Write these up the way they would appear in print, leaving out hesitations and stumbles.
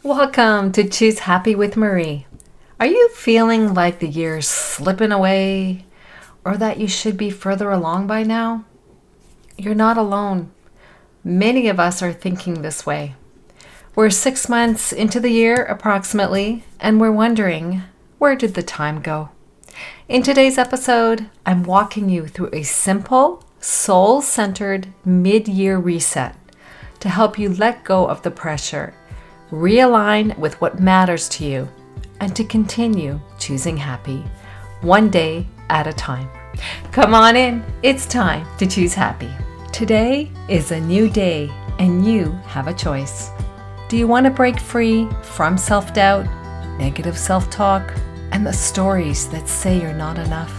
Welcome to Choose Happy with Marie. Are you feeling like the year's slipping away or that you should be further along by now? You're not alone. Many of us are thinking this way. We're 6 months into the year approximately, and we're wondering, where did the time go? In today's episode, I'm walking you through a simple, soul-centered mid-year reset to help you let go of the pressure, realign with what matters to you, and to continue choosing happy, one day at a time. Come on in, it's time to choose happy. Today is a new day, and you have a choice. Do you want to break free from self-doubt, negative self-talk, and the stories that say you're not enough?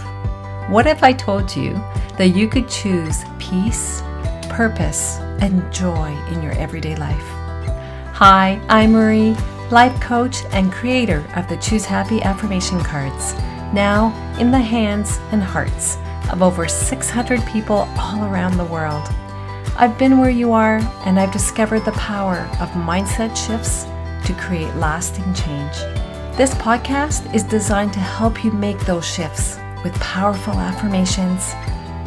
What if I told you that you could choose peace, purpose, and joy in your everyday life? Hi, I'm Marie, life coach and creator of the Choose Happy affirmation cards, now in the hands and hearts of over 600 people all around the world. I've been where you are, and I've discovered the power of mindset shifts to create lasting change. This podcast is designed to help you make those shifts with powerful affirmations,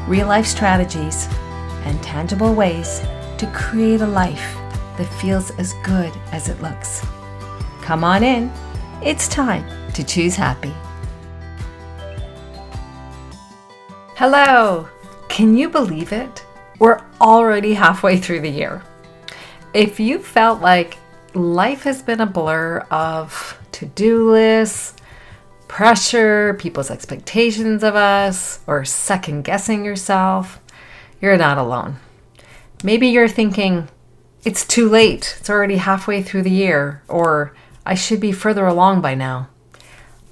real-life strategies, and tangible ways to create a life that feels as good as it looks. Come on in. It's time to choose happy. Hello. Can you believe it? We're already halfway through the year. If you felt like life has been a blur of to-do lists, pressure, people's expectations of us, or second guessing yourself, you're not alone. Maybe you're thinking, it's too late, it's already halfway through the year, or I should be further along by now.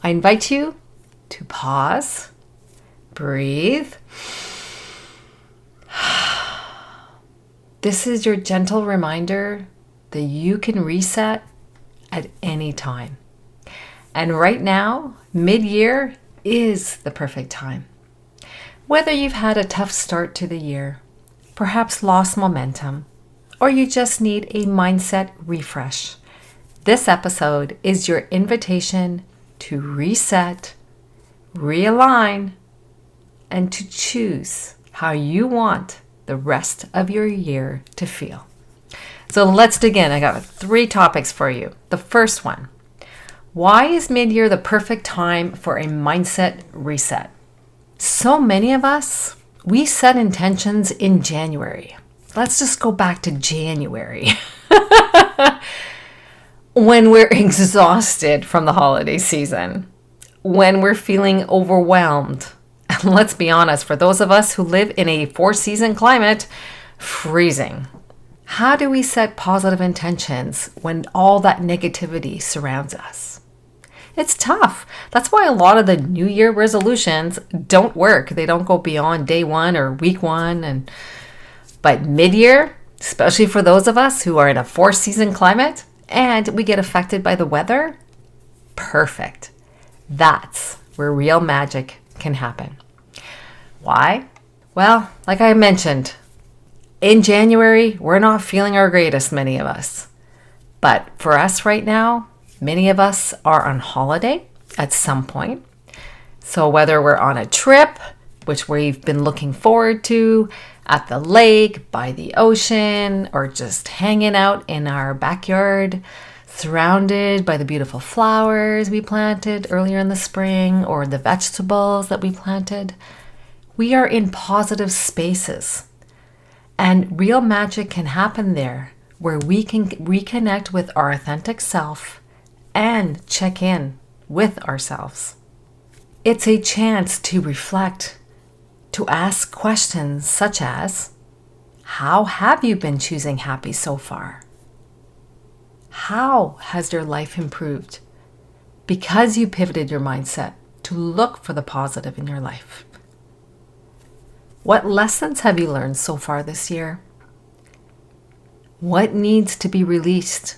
I invite you to pause, breathe. This is your gentle reminder that you can reset at any time. And right now, mid-year is the perfect time. Whether you've had a tough start to the year, perhaps lost momentum, or you just need a mindset refresh, this episode is your invitation to reset, realign, and to choose how you want the rest of your year to feel. So let's dig in. I got 3 topics for you. The first one, why is mid-year the perfect time for a mindset reset? So many of us, we set intentions in January. Let's just go back to January when we're exhausted from the holiday season, when we're feeling overwhelmed. And let's be honest, for those of us who live in a 4-season climate, freezing. How do we set positive intentions when all that negativity surrounds us? It's tough. That's why a lot of the New Year resolutions don't work. They don't go beyond day 1 or week 1. But mid-year, especially for those of us who are in a 4-season climate and we get affected by the weather, perfect. That's where real magic can happen. Why? Well, like I mentioned, in January, we're not feeling our greatest, many of us. But for us right now, many of us are on holiday at some point. So whether we're on a trip, which we've been looking forward to, at the lake, by the ocean, or just hanging out in our backyard, surrounded by the beautiful flowers we planted earlier in the spring, or the vegetables that we planted, we are in positive spaces. And real magic can happen there, where we can reconnect with our authentic self and check in with ourselves. It's a chance to reflect, to ask questions such as, how have you been choosing happy so far? How has your life improved because you pivoted your mindset to look for the positive in your life? What lessons have you learned so far this year? What needs to be released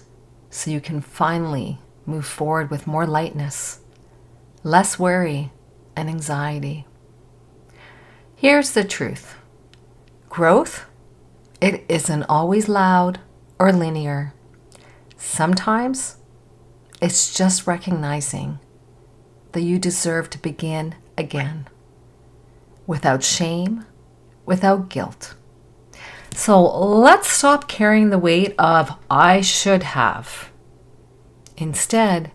so you can finally move forward with more lightness, less worry and anxiety? Here's the truth. Growth, it isn't always loud or linear. Sometimes It's just recognizing that you deserve to begin again without shame, without guilt. So let's stop carrying the weight of I should have. Instead,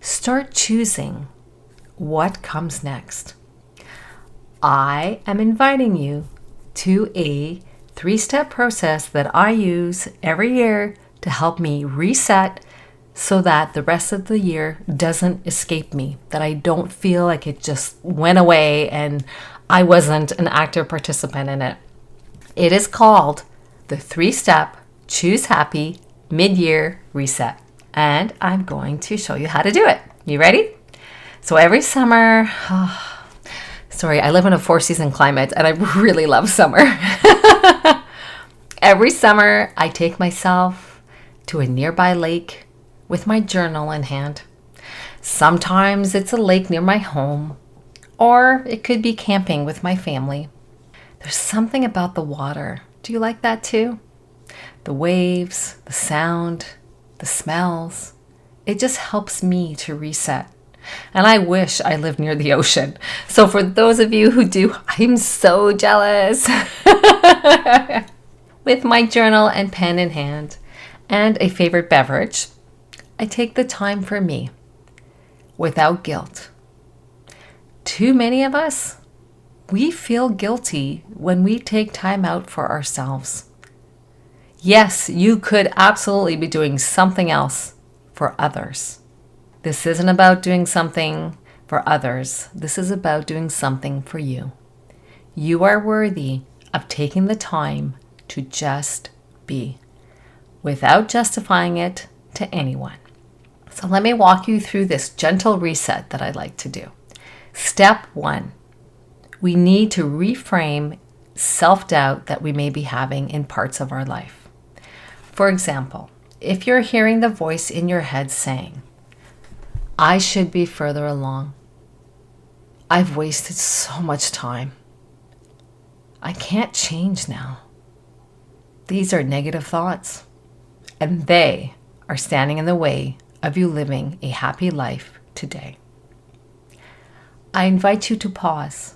start choosing what comes next. I am inviting you to a 3-step process that I use every year to help me reset so that the rest of the year doesn't escape me, that I don't feel like it just went away and I wasn't an active participant in it. It is called the 3-step Choose Happy Mid-Year Reset. And I'm going to show you how to do it. You ready? So every summer, I live in a 4-season climate and I really love summer. Every summer, I take myself to a nearby lake with my journal in hand. Sometimes it's a lake near my home, or it could be camping with my family. There's something about the water. Do you like that too? The waves, the sound, the smells. It just helps me to reset. And I wish I lived near the ocean. So for those of you who do, I'm so jealous. With my journal and pen in hand and a favorite beverage, I take the time for me without guilt. Too many of us, we feel guilty when we take time out for ourselves. Yes, you could absolutely be doing something else for others. This isn't about doing something for others. This is about doing something for you. You are worthy of taking the time to just be without justifying it to anyone. So let me walk you through this gentle reset that I like to do. Step 1, we need to reframe self-doubt that we may be having in parts of our life. For example, if you're hearing the voice in your head saying, I should be further along. I've wasted so much time. I can't change now. These are negative thoughts, and they are standing in the way of you living a happy life today. I invite you to pause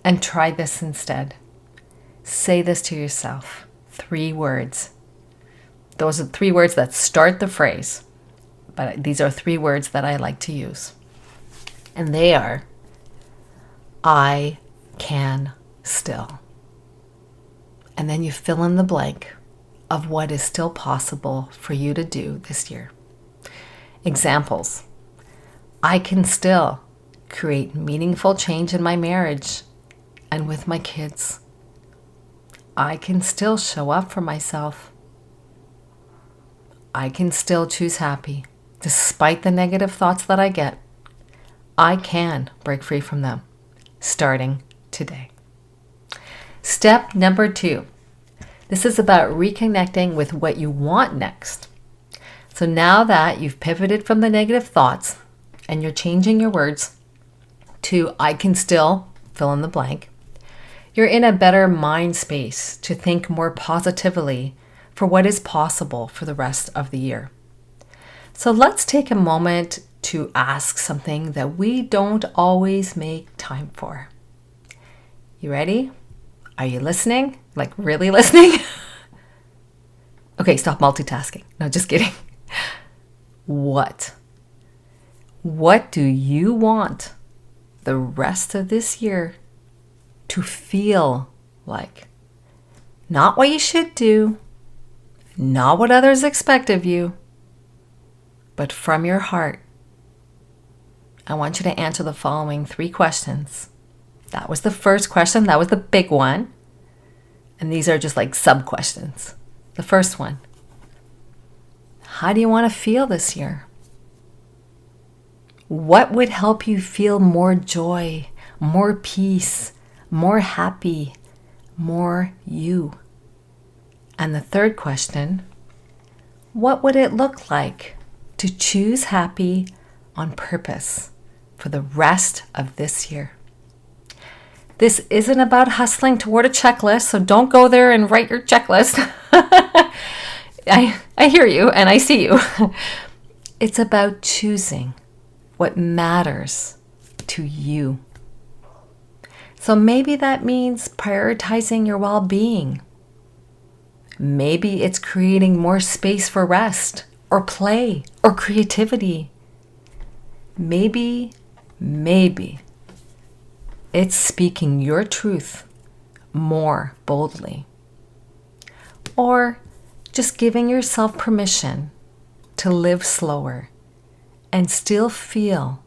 and try this instead. Say this to yourself. 3 words. Those are 3 words that start the phrase, but these are 3 words that I like to use. And they are, I can still. And then you fill in the blank of what is still possible for you to do this year. Examples. I can still create meaningful change in my marriage and with my kids. I can still show up for myself. I can still choose happy despite the negative thoughts that I get. I can break free from them starting today. Step number 2. This is about reconnecting with what you want next. So now that you've pivoted from the negative thoughts and you're changing your words to I can still fill in the blank, you're in a better mind space to think more positively for what is possible for the rest of the year. So let's take a moment to ask something that we don't always make time for. You ready? Are you listening? Like really listening? Okay, stop multitasking. No, just kidding. What do you want the rest of this year to feel like? Not what you should do, not what others expect of you, but from your heart. I want you to answer the following 3 questions. That was the first question. That was the big one. And these are just like sub-questions. The first one. How do you want to feel this year? What would help you feel more joy, more peace, more happy, more you? And the third question. What would it look like to choose happy on purpose for the rest of this year? This isn't about hustling toward a checklist, so don't go there and write your checklist. I hear you and I see you. It's about choosing what matters to you. So maybe that means prioritizing your well-being. Maybe it's creating more space for rest or play or creativity. Maybe it's speaking your truth more boldly. Or just giving yourself permission to live slower and still feel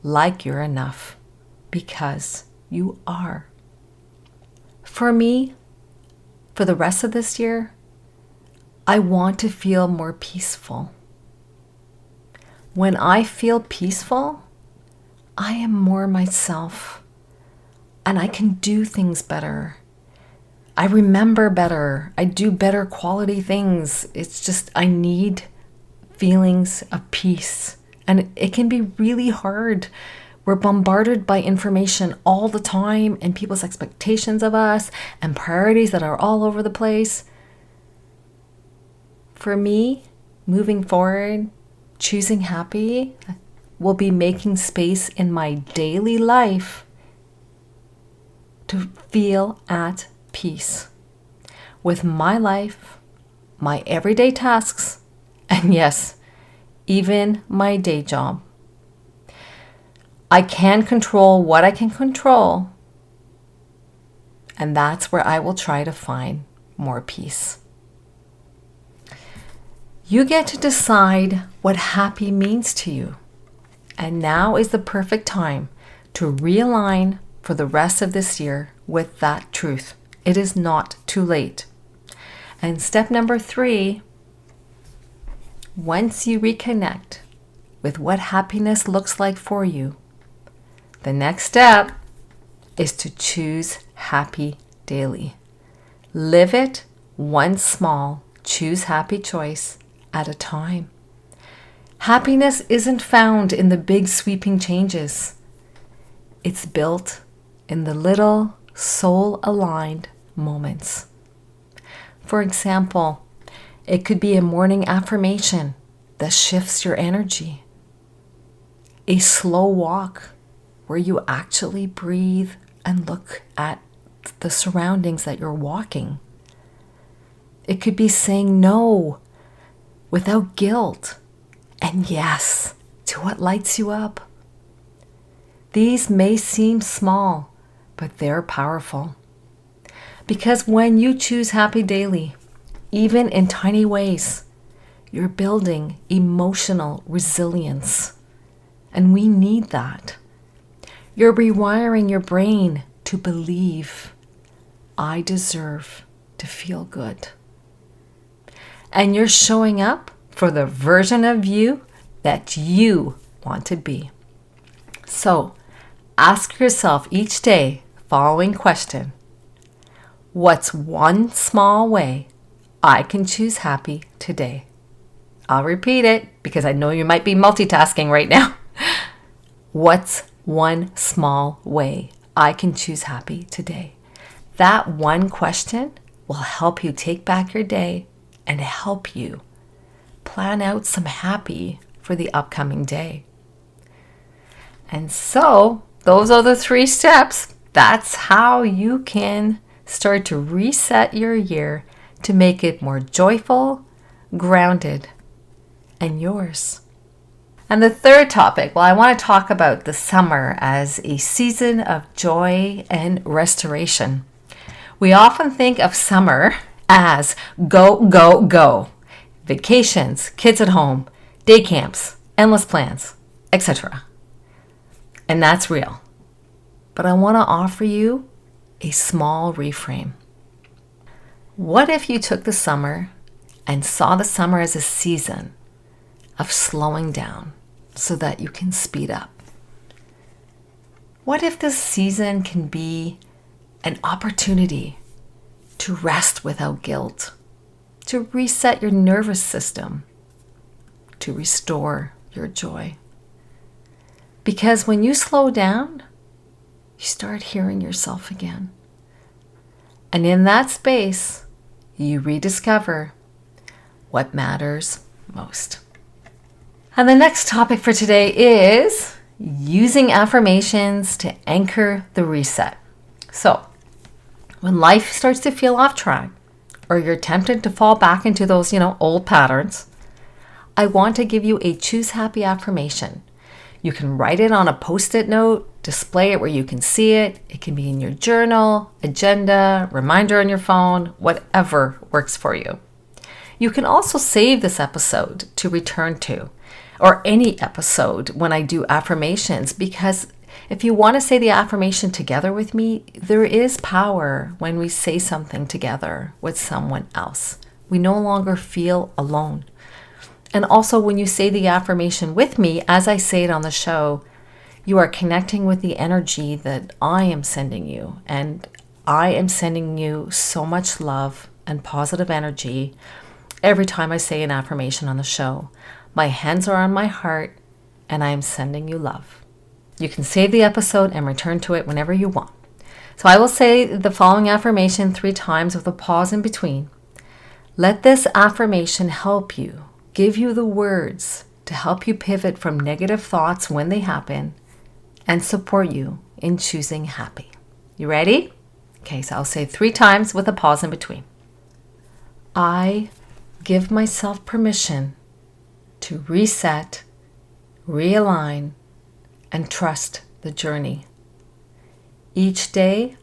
like you're enough, because you are. For me, for the rest of this year, I want to feel more peaceful. When I feel peaceful, I am more myself and I can do things better. I remember better. I do better quality things. It's just I need feelings of peace. And it can be really hard. We're bombarded by information all the time and people's expectations of us and priorities that are all over the place. For me, moving forward, choosing happy will be making space in my daily life to feel at peace with my life, my everyday tasks, and yes, even my day job. I can control what I can control, and that's where I will try to find more peace. You get to decide what happy means to you, and now is the perfect time to realign for the rest of this year with that truth. It is not too late. And step number 3, once you reconnect with what happiness looks like for you, the next step is to choose happy daily. Live it one small, choose happy choice at a time. Happiness isn't found in the big sweeping changes. It's built in the little soul-aligned moments. For example, it could be a morning affirmation that shifts your energy. A slow walk where you actually breathe and look at the surroundings that you're walking. It could be saying no without guilt and yes to what lights you up. These may seem small, but they're powerful. Because when you choose happy daily, even in tiny ways, you're building emotional resilience. And we need that. You're rewiring your brain to believe, I deserve to feel good. And you're showing up for the version of you that you want to be. So, ask yourself each day following question: what's one small way I can choose happy today? I'll repeat it because I know you might be multitasking right now. What's one small way I can choose happy today? That one question will help you take back your day and help you plan out some happy for the upcoming day. And so, those are the 3 steps. That's how you can start to reset your year to make it more joyful, grounded, and yours. And the third topic, well, I want to talk about the summer as a season of joy and restoration. We often think of summer as go, go, go. Vacations, kids at home, day camps, endless plans, etc. And that's real. But I want to offer you a small reframe. What if you took the summer and saw the summer as a season of slowing down so that you can speed up? What if this season can be an opportunity to rest without guilt, to reset your nervous system, to restore your joy? Because when you slow down, you start hearing yourself again. And in that space, you rediscover what matters most. And the next topic for today is using affirmations to anchor the reset. So, when life starts to feel off track, or you're tempted to fall back into those, old patterns, I want to give you a choose happy affirmation. You can write it on a post-it note, display it where you can see it. It can be in your journal, agenda, reminder on your phone, whatever works for you. You can also save this episode to return to, or any episode when I do affirmations, because if you want to say the affirmation together with me, there is power when we say something together with someone else. We no longer feel alone. And also when you say the affirmation with me, as I say it on the show, you are connecting with the energy that I am sending you. And I am sending you so much love and positive energy every time I say an affirmation on the show. My hands are on my heart and I am sending you love. You can save the episode and return to it whenever you want. So I will say the following affirmation 3 times with a pause in between. Let this affirmation help you, give you the words to help you pivot from negative thoughts when they happen and support you in choosing happy. You ready? Okay, so I'll say 3 times with a pause in between. I give myself permission to reset, realign, and trust the journey. Each day,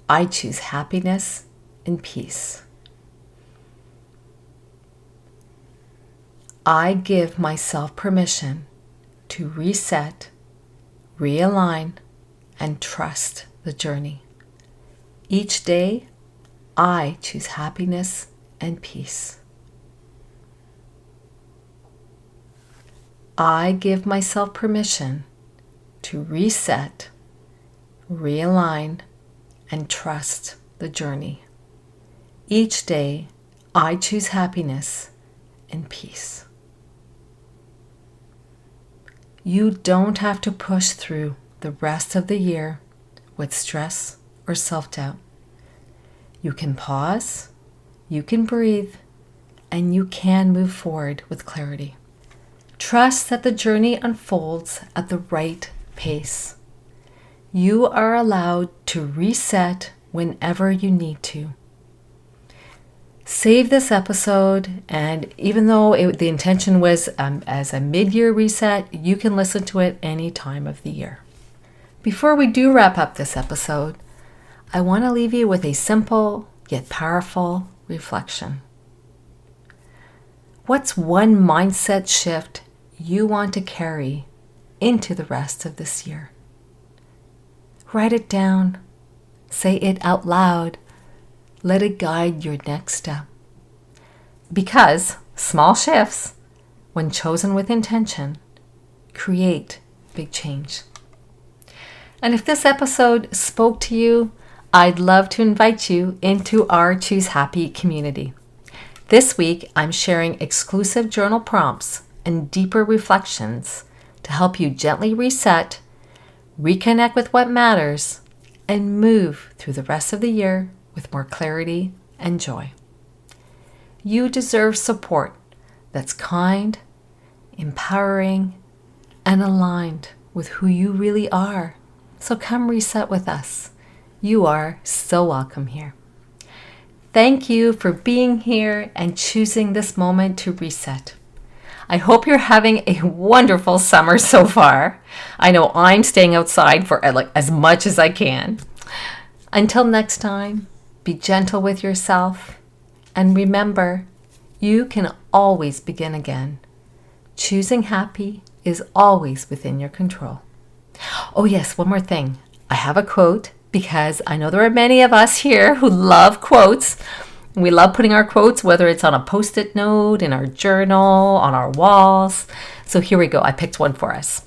I choose happiness and peace. I give myself permission to reset, realign, and trust the journey. Each day, I choose happiness and peace. I give myself permission to reset, realign, and trust the journey. Each day, I choose happiness and peace. You don't have to push through the rest of the year with stress or self-doubt. You can pause, you can breathe, and you can move forward with clarity. Trust that the journey unfolds at the right pace. You are allowed to reset whenever you need to. Save this episode, and even though the intention was as a mid-year reset, you can listen to it any time of the year. Before we do wrap up this episode, I want to leave you with a simple yet powerful reflection. What's one mindset shift you want to carry into the rest of this year? Write it down, say it out loud, let it guide your next step. Because small shifts, when chosen with intention, create big change. And if this episode spoke to you, I'd love to invite you into our Choose Happy community. This week, I'm sharing exclusive journal prompts and deeper reflections to help you gently reset, reconnect with what matters, and move through the rest of the year with more clarity and joy. You deserve support that's kind, empowering, and aligned with who you really are. So come reset with us. You are so welcome here. Thank you for being here and choosing this moment to reset. I hope you're having a wonderful summer so far. I know I'm staying outside for as much as I can. Until next time, be gentle with yourself, and remember, you can always begin again. Choosing happy is always within your control. Oh yes, one more thing. I have a quote because I know there are many of us here who love quotes. We love putting our quotes, whether it's on a post-it note, in our journal, on our walls. So here we go. I picked one for us.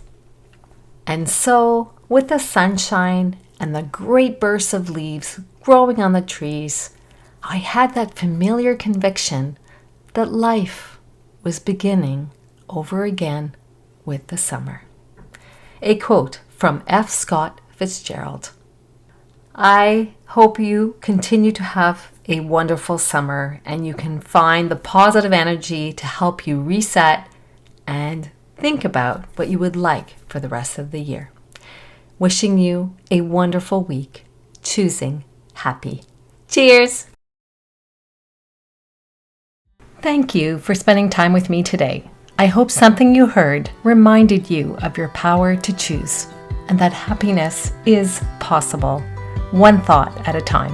And so, with the sunshine and the great bursts of leaves growing on the trees, I had that familiar conviction that life was beginning over again with the summer. A quote from F. Scott Fitzgerald. I hope you continue to have a wonderful summer and you can find the positive energy to help you reset and think about what you would like for the rest of the year. Wishing you a wonderful week, choosing happy. Cheers! Thank you for spending time with me today. I hope something you heard reminded you of your power to choose and that happiness is possible, one thought at a time.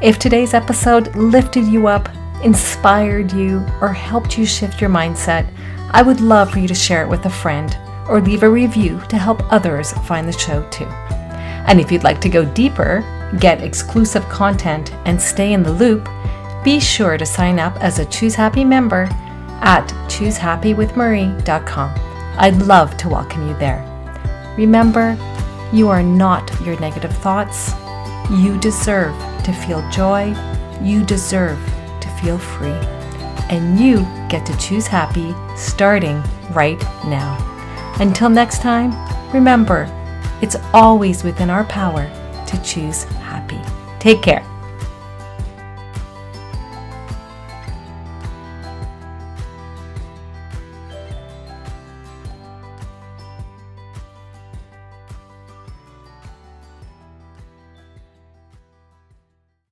If today's episode lifted you up, inspired you, or helped you shift your mindset, I would love for you to share it with a friend or leave a review to help others find the show too. And if you'd like to go deeper, get exclusive content, and stay in the loop, be sure to sign up as a Choose Happy member at choosehappywithmarie.com. I'd love to welcome you there. Remember, you are not your negative thoughts. You deserve to feel joy. You deserve to feel free. And you get to choose happy starting right now. Until next time, remember, it's always within our power to choose happy. Take care.